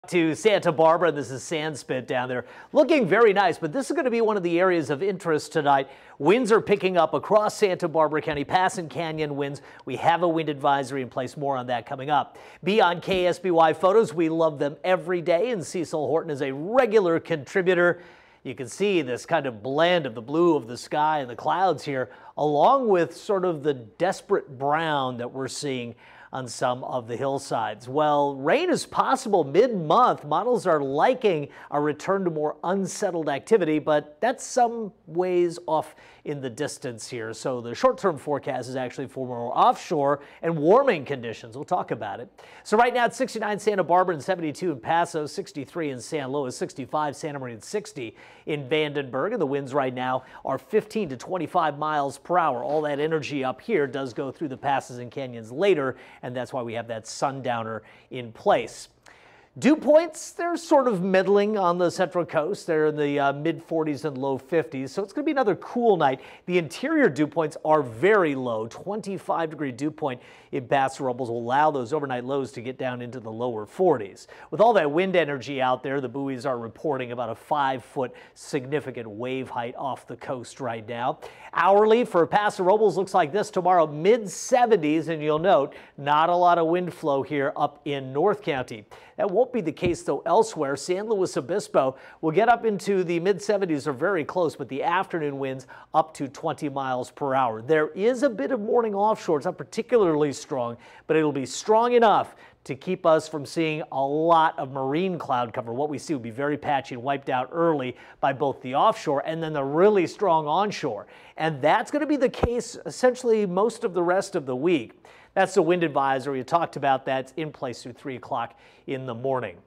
To Santa Barbara. This is Sandspit down there. Looking very nice, but this is going to be one of the areas of interest tonight. Winds are picking up across Santa Barbara County, passing canyon winds. We have a wind advisory in place. More on that coming up. Beyond KSBY photos, we love them every day, and Cecil Horton is a regular contributor. You can see this kind of blend of the blue of the sky and the clouds here, along with sort of the desperate brown that we're seeing on some of the hillsides. Well, rain is possible mid-month. Models are liking a return to more unsettled activity, but that's some ways off in the distance here. So the short-term forecast is actually for more offshore and warming conditions. We'll talk about it. So right now it's 69 Santa Barbara and 72 in Paso, 63 in San Luis, 65 Santa Maria, and 60 in Vandenberg. And the winds right now are 15 to 25 miles per hour. All that energy up here does go through the passes and canyons later, and that's why we have that sundowner in place. Dew points, they're sort of middling on the Central Coast. They're in the mid-40s and low 50s, so it's going to be another cool night. The interior dew points are very low. 25-degree dew point in Paso Robles will allow those overnight lows to get down into the lower 40s. With all that wind energy out there, the buoys are reporting about a 5-foot significant wave height off the coast right now. Hourly for Paso Robles looks like this tomorrow, mid-70s, and you'll note not a lot of wind flow here up in North County. That won't be the case, though, elsewhere. San Luis Obispo will get up into the mid-70s or very close, but the afternoon winds up to 20 miles per hour. There is a bit of morning offshore. It's not particularly strong, but it'll be strong enough to keep us from seeing a lot of marine cloud cover. What we see will be very patchy and wiped out early by both the offshore and then the really strong onshore. And that's going to be the case essentially most of the rest of the week. That's the wind advisory. We talked about that. It's in place through 3 o'clock in the morning.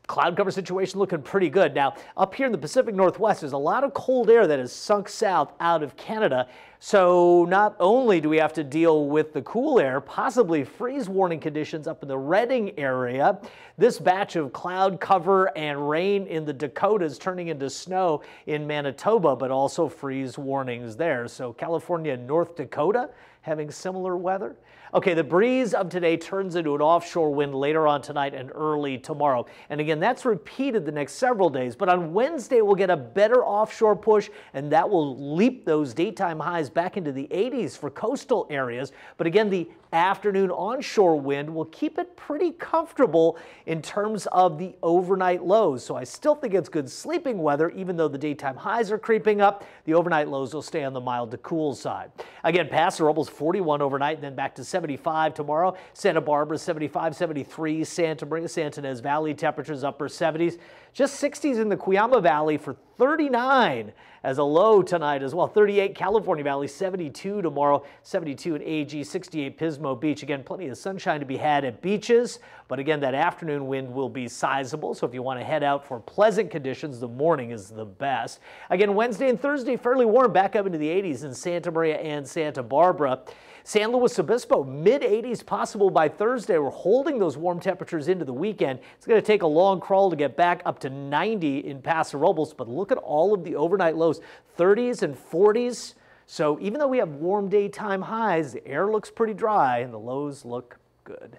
Cloud cover situation looking pretty good. Now, up here in the Pacific Northwest, there's a lot of cold air that has sunk south out of Canada. So not only do we have to deal with the cool air, possibly freeze warning conditions up in the Redding area. This batch of cloud cover and rain in the Dakotas turning into snow in Manitoba, but also freeze warnings there. So California and North Dakota having similar weather. Okay, the breeze of today turns into an offshore wind later on tonight and early tomorrow. And again, that's repeated the next several days. But on Wednesday, we'll get a better offshore push, and that will leap those daytime highs back into the 80s for coastal areas. But again, the afternoon onshore wind will keep it pretty comfortable in terms of the overnight lows. So I still think it's good sleeping weather, even though the daytime highs are creeping up. The overnight lows will stay on the mild to cool side. Again, Paso Robles 41 overnight, and then back to 75 tomorrow. Santa Barbara 75, 73. Santa Maria, Santa Ynez Valley temperatures upper 70s. Just 60s in the Cuyama Valley for 39 as a low tonight as well. 38 California Valley, 72 tomorrow, 72 at AG, 68 Pismo Beach. Again, plenty of sunshine to be had at beaches, but again, that afternoon wind will be sizable. So if you want to head out for pleasant conditions, the morning is the best. Again, Wednesday and Thursday, fairly warm, back up into the 80s in Santa Maria and Santa Barbara. San Luis Obispo, mid-80s possible by Thursday. We're holding those warm temperatures into the weekend. It's going to take a long crawl to get back up to 90 in Paso Robles, but look at all of the overnight lows, 30s and 40s. So even though we have warm daytime highs, the air looks pretty dry and the lows look good.